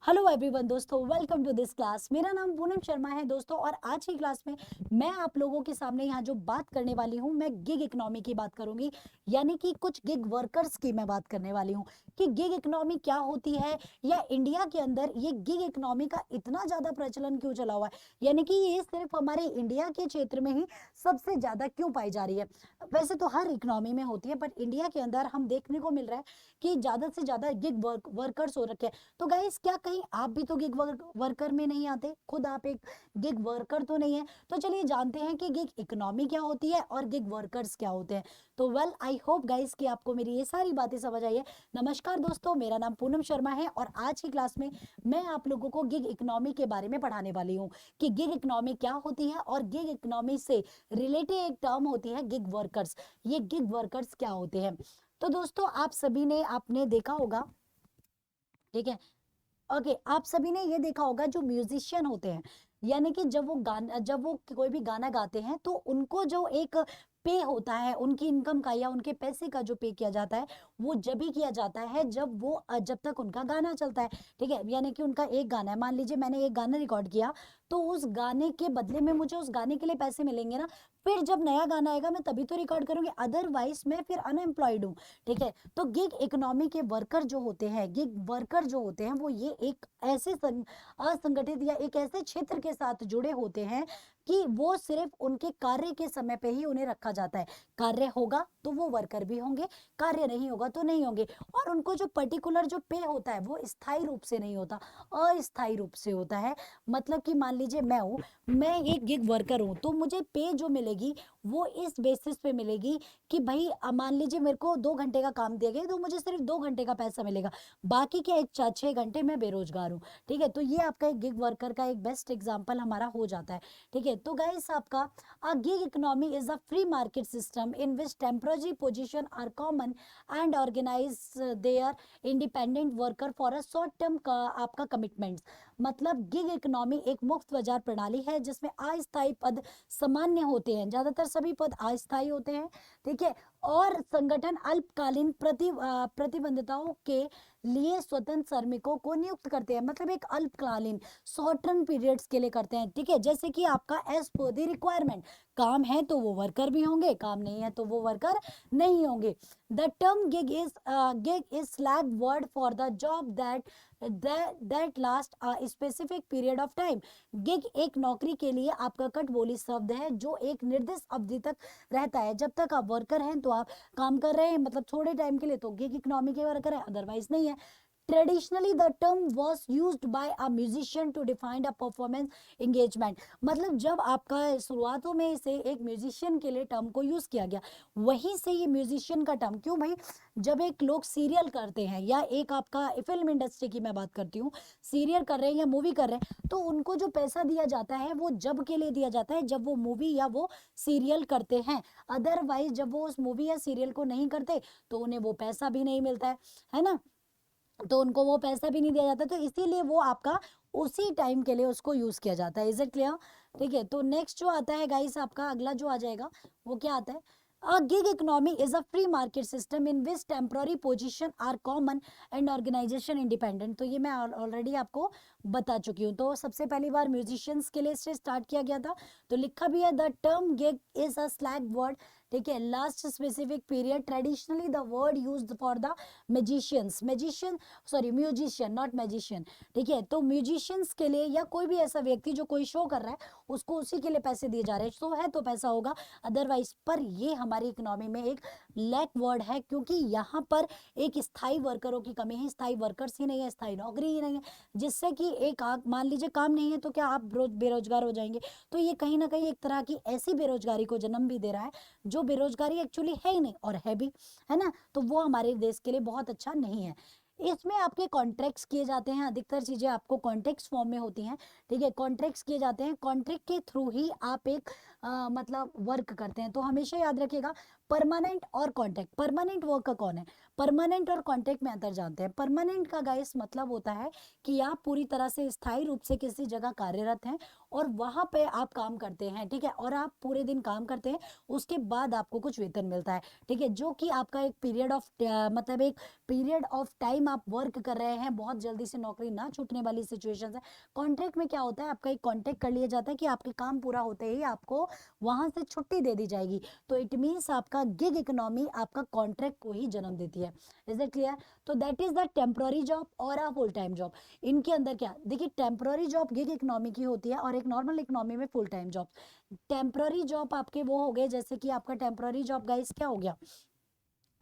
Hello everyone दोस्तों, welcome to this class. मेरा नाम पूनम शर्मा है दोस्तों, और आज की क्लास में मैं आप लोगों के सामने यहाँ जो बात करने वाली हूँ, मैं गिग इकोनॉमी की बात करूंगी। यानी कि कुछ गिग वर्कर्स की मैं बात करने वाली हूँ कि गिग इकोनॉमी क्या होती है, या इंडिया के अंदर ये गिग इकोनॉमी का इतना ज़्यादा प्रचलन क्यों चला हुआ है। यानी कि ये सिर्फ हमारे इंडिया के क्षेत्र में ही सबसे ज़्यादा क्यों पाई जा रही है। वैसे तो हर इकोनॉमी में होती है, बट इंडिया के अंदर हम देखने को मिल रहा है कि ज़्यादा से ज़्यादा गिग वर्कर्स हो रखे हैं। तो गाइस, क्या कहीं आप भी तो गिग वर्कर में नहीं आते? खुद आप एक गिग वर्कर तो नहीं है? तो चलिए जानते हैं कि गिग इकोनॉमी क्या होती है और गिग वर्कर्स क्या होते हैं। तो वेल, आई होप गाइस कि आपको मेरी ये सारी बातें समझ आई है। नमस्कार दोस्तों, मेरा नाम पूनम शर्मा है और आज की क्लास में मैं आप लोगों को गिग इकोनॉमी के बारे में पढ़ाने वाली हूँ कि गिग इकोनॉमी क्या होती है, और गिग इकोनॉमी से रिलेटेड एक टर्म होती है गिग वर्कर्स। ये गिग वर्कर्स क्या होते हैं? तो दोस्तों, आप सभी ने आपने देखा होगा, ठीक है। ओके, आप सभी ने ये देखा होगा, जो म्यूजिशियन होते हैं, यानी कि जब वो कोई भी गाना गाते हैं तो उनको जो एक पे होता है, उनकी इनकम का या उनके पैसे का जो पे किया जाता है, वो जब भी किया जाता है जब तक उनका गाना चलता है। ठीक है, यानी कि उनका एक गाना है, मान लीजिए मैंने एक गाना रिकॉर्ड किया, तो उस गाने के बदले में मुझे उस गाने के लिए पैसे मिलेंगे ना। फिर जब नया गाना आएगा मैं तभी तो रिकॉर्ड करूंगी, अदरवाइज मैं फिर अनएम्प्लॉयड हूँ। ठीक है, तो गिग इकोनॉमी के वर्कर जो होते हैं, गिग वर्कर जो होते हैं, वो ये एक ऐसे असंगठित या एक ऐसे क्षेत्र के साथ जुड़े होते हैं कि वो सिर्फ उनके कार्य के समय पे ही उन्हें रखा जाता है। कार्य होगा तो वो वर्कर भी होंगे, कार्य नहीं होगा तो नहीं होंगे। और उनको जो पर्टिकुलर जो पे होता है वो स्थायी रूप से नहीं होता, अस्थायी रूप से होता है। मतलब कि मान लीजिए मैं एक गिग वर्कर हूँ, तो मुझे पे जो मिलेगी वो इस बेसिस पे मिलेगी कि भाई मान लीजिए मेरे को 2 घंटे का काम दिया गया, तो मुझे सिर्फ 2 घंटे का पैसा मिलेगा। बाकी के 6 घंटे मैं बेरोजगार हूँ। ठीक है, तो ये आपका एक गिग वर्कर का एक बेस्ट एग्जाम्पल हमारा हो जाता है। ठीक है, तो गाइस आपका gig economy is a free market system in which temporary position are common and organise their independent worker for a short term का आपका कमिटमेंट। मतलब गिग इकोनॉमी एक मुफ्त बाजार प्रणाली है जिसमें अस्थायी पद सामान्य होते हैं, ज्यादातर सभी पद अस्थायी होते हैं। ठीक है, और संगठन अल्पकालीन प्रतिबंधताओं के लिए स्वतंत्र श्रमिकों को नियुक्त करते हैं। मतलब एक अल्पकालीन शॉर्ट टर्म पीरियड्स के लिए करते हैं। ठीक है, जैसे कि आपका एज पर द रिक्वायरमेंट, काम है तो वो वर्कर भी होंगे, काम नहीं है तो वो वर्कर नहीं होंगे। The term gig is slag word for the job that last a specific period of time. Gig एक नौकरी के लिए आपका कट बोली शब्द है जो एक निर्दिष्ट अवधि तक रहता है। जब तक आप वर्कर हैं तो आप काम कर रहे हैं, मतलब थोड़े टाइम के लिए तो गिग इकोनॉमी के वर्कर है, अदरवाइज नहीं है। Traditionally the term was use by a musician to define a performance engagement. मतलब जब आपका शुरुआतों में से एक म्यूजिशियन के लिए टर्म को यूज किया गया, वहीं से ये म्यूजिशियन का टर्म क्यों भाई, जब एक लोग सीरियल करते हैं या एक आपका फिल्म इंडस्ट्री की मैं बात करती हूँ, सीरियल कर रहे हैं या मूवी कर रहे हैं, तो उनको जो पैसा दिया जाता है वो जब के लिए दिया जाता है जब वो मूवी या वो सीरियल करते हैं। अदरवाइज जब वो उस मूवी या सीरियल को नहीं करते तो उन्हें वो पैसा भी नहीं मिलता है ना। तो उनको वो पैसा भी नहीं दिया जाता, तो इसीलिए वो आपका उसी टाइम के लिए उसको यूज किया जाता है। Is it clear? ठीक है, तो नेक्स्ट जो आता है गाइस, आपका अगला जो आ जाएगा वो क्या आता है? A gig economy is a free market system in which temporary position are common and organization independent। तो ये मैं ऑलरेडी आपको बता चुकी हूँ। तो सबसे पहली बार म्यूजिशियंस के लिए इसे स्टार्ट किया गया था, तो लिखा भी है the term gig is a slag word. ठीक है, last specific period, traditionally the word used for the musician not magician. ठीक है, तो म्यूजिशियंस के लिए या कोई भी ऐसा व्यक्ति जो कोई शो कर रहा है उसको उसी के लिए पैसे दिए जा रहे हैं। शो है तो पैसा होगा, अदरवाइज। पर ये हमारी इकोनॉमी में एक लैक वर्ड है, क्योंकि यहाँ पर एक स्थायी वर्करों की कमी है, स्थायी वर्कर्स ही नहीं है, स्थायी नौकरी ही नहीं है। जिससे कि एक मान लीजिए काम नहीं है तो क्या आप बेरोजगार हो जाएंगे। तो ये कहीं ना कहीं एक तरह की ऐसी बेरोजगारी को जन्म भी दे रहा है जो बेरोजगारी एक्चुअली है ही नहीं और है भी, है ना। तो वो हमारे देश के लिए बहुत अच्छा नहीं है। इसमें आपके कॉन्ट्रैक्ट्स किए जाते हैं, अधिकतर चीजें आपको कॉन्ट्रैक्ट्स फॉर्म में होती हैं। ठीक है, कॉन्ट्रैक्ट्स किए जाते हैं, कॉन्ट्रैक्ट के थ्रू ही आप एक मतलब वर्क करते हैं। तो हमेशा याद रखिएगा, परमानेंट और कॉन्ट्रैक्ट। परमानेंट वर्क का कौन है? परमानेंट और कॉन्ट्रैक्ट में अंतर जानते हैं। परमानेंट का गाइस मतलब होता है कि आप पूरी तरह से स्थायी रूप से किसी जगह कार्यरत हैं और वहां पे आप काम करते हैं, ठीक है, और आप पूरे दिन काम करते हैं, उसके बाद आपको कुछ वेतन मिलता है, ठीक है, जो कि आपका एक पीरियड ऑफ मतलब एक पीरियड ऑफ टाइम आप वर्क कर रहे हैं, बहुत जल्दी से नौकरी ना छूटने वाली सिचुएशन है। कॉन्ट्रैक्ट में क्या होता है, आपका एक कॉन्ट्रैक्ट कर लिया जाता है कि आपके काम पूरा होते ही आपको वहां से छुट्टी दे दी जाएगी। तो इट मीन्स आपका गिग इकोनॉमी आपका कॉन्ट्रैक्ट को ही जन्म देती है। Is it clear? तो that is the temporary job और अ फुल टाइम जॉब। इनके अंदर क्या, देखिए, टेम्पररी जॉब गिग इकोनॉमी की होती है और एक नॉर्मल इकोनॉमी में full time job. Temporary job आपके वो हो गए, जैसे कि आपका टेम्पररी जॉब गाइस क्या हो गया,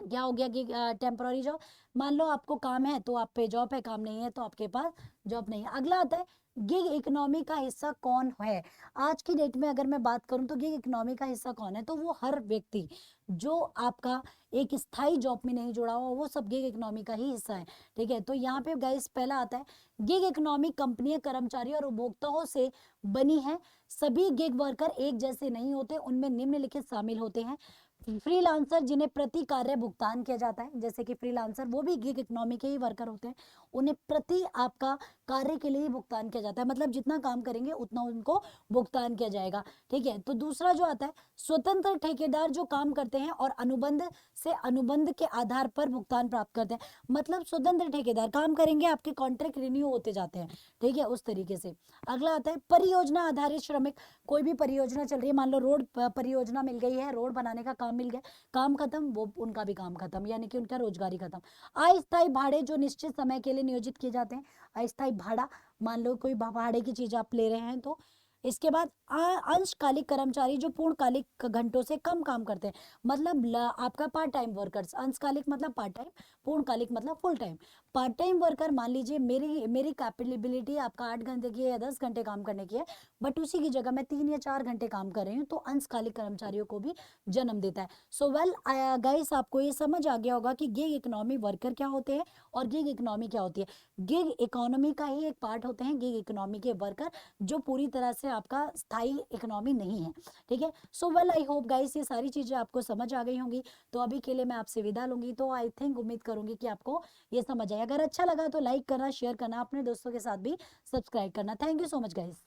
क्या हो गया कि टेम्पररी जॉब, मान लो आपको काम है तो आप पे जॉब है, काम नहीं है तो आपके पास जॉब नहीं है। अगला आता है गिग इकोनॉमी का हिस्सा कौन है। आज की डेट में अगर मैं बात करूं तो गिग इकोनॉमी का हिस्सा कौन है, तो वो हर व्यक्ति जो आपका एक स्थायी जॉब में नहीं जुड़ा हुआ, वो सब गिग इकोनॉमी का ही हिस्सा है, ठीक है। तो यहाँ पे गाइस पहला आता है गिग इकोनॉमी, कंपनियां कर्मचारी और उपभोक्ताओं से बनी है। सभी गिग वर्कर एक जैसे नहीं होते, उनमें निम्नलिखित शामिल होते हैं। फ्रीलांसर जिन्हें प्रति कार्य भुगतान किया जाता है, जैसे कि फ्रीलांसर वो भी गिग इकोनॉमी के ही वर्कर होते हैं, उन्हें प्रति आपका कार्य के लिए ही भुगतान किया जाता है, मतलब जितना काम करेंगे उतना उनको भुगतान किया जाएगा, ठीक है। तो दूसरा जो आता है स्वतंत्र ठेकेदार, जो काम करते हैं और अनुबंध से अनुबंध के आधार पर भुगतान प्राप्त करते हैं, मतलब स्वतंत्र ठेकेदार काम करेंगे, आपके कॉन्ट्रैक्ट रिन्यू होते जाते हैं, ठीक है, उस तरीके से। अगला आता है परियोजना आधारित श्रमिक, कोई भी परियोजना चल रही है, मान लो रोड परियोजना मिल गई है, रोड बनाने का काम मिल गया, काम खत्म, वो उनका भी काम खत्म, यानी कि उनका रोजगारी खत्म। अस्थायी भाड़े जो निश्चित समय के लिए नियोजित किए जाते हैं, अस्थायी भाड़ा, मान लो कोई भाड़े की चीज आप ले रहे हैं तो। इसके बाद अंशकालिक कर्मचारी जो पूर्णकालिक घंटों से कम काम करते हैं, मतलब आपका पार्ट टाइम वर्कर्स, अंशकालिक मतलब पार्ट टाइम, पूर्णकालिक मतलब full time. Part time worker, मान लीजिए मेरी मेरी कैपेबिलिटी आपका 8 घंटे की है या 10 घंटे काम करने की है, बट उसी की जगह मैं 3 या 4 घंटे काम कर रही हूँ, तो अंशकालिक कर्मचारियों को भी जन्म देता है। सो वेल गाइस, आपको ये समझ आ गया होगा कि गिग इकोनॉमी वर्कर क्या होते हैं और गिग इकोनॉमी क्या होती है। गिग इकोनॉमी का ही एक पार्ट होते हैं गिग इकोनॉमी के वर्कर, जो पूरी तरह से आपका स्थायी इकोनॉमी नहीं है, ठीक है। So well I hope guys ये सारी चीजें आपको समझ आ गई होंगी। तो अभी के लिए मैं आपसे विदा लूंगी, तो आई थिंक उम्मीद करूंगी कि आपको ये समझ आए। अगर अच्छा लगा तो लाइक करना, शेयर करना, अपने दोस्तों के साथ भी सब्सक्राइब करना। Thank you so much guys.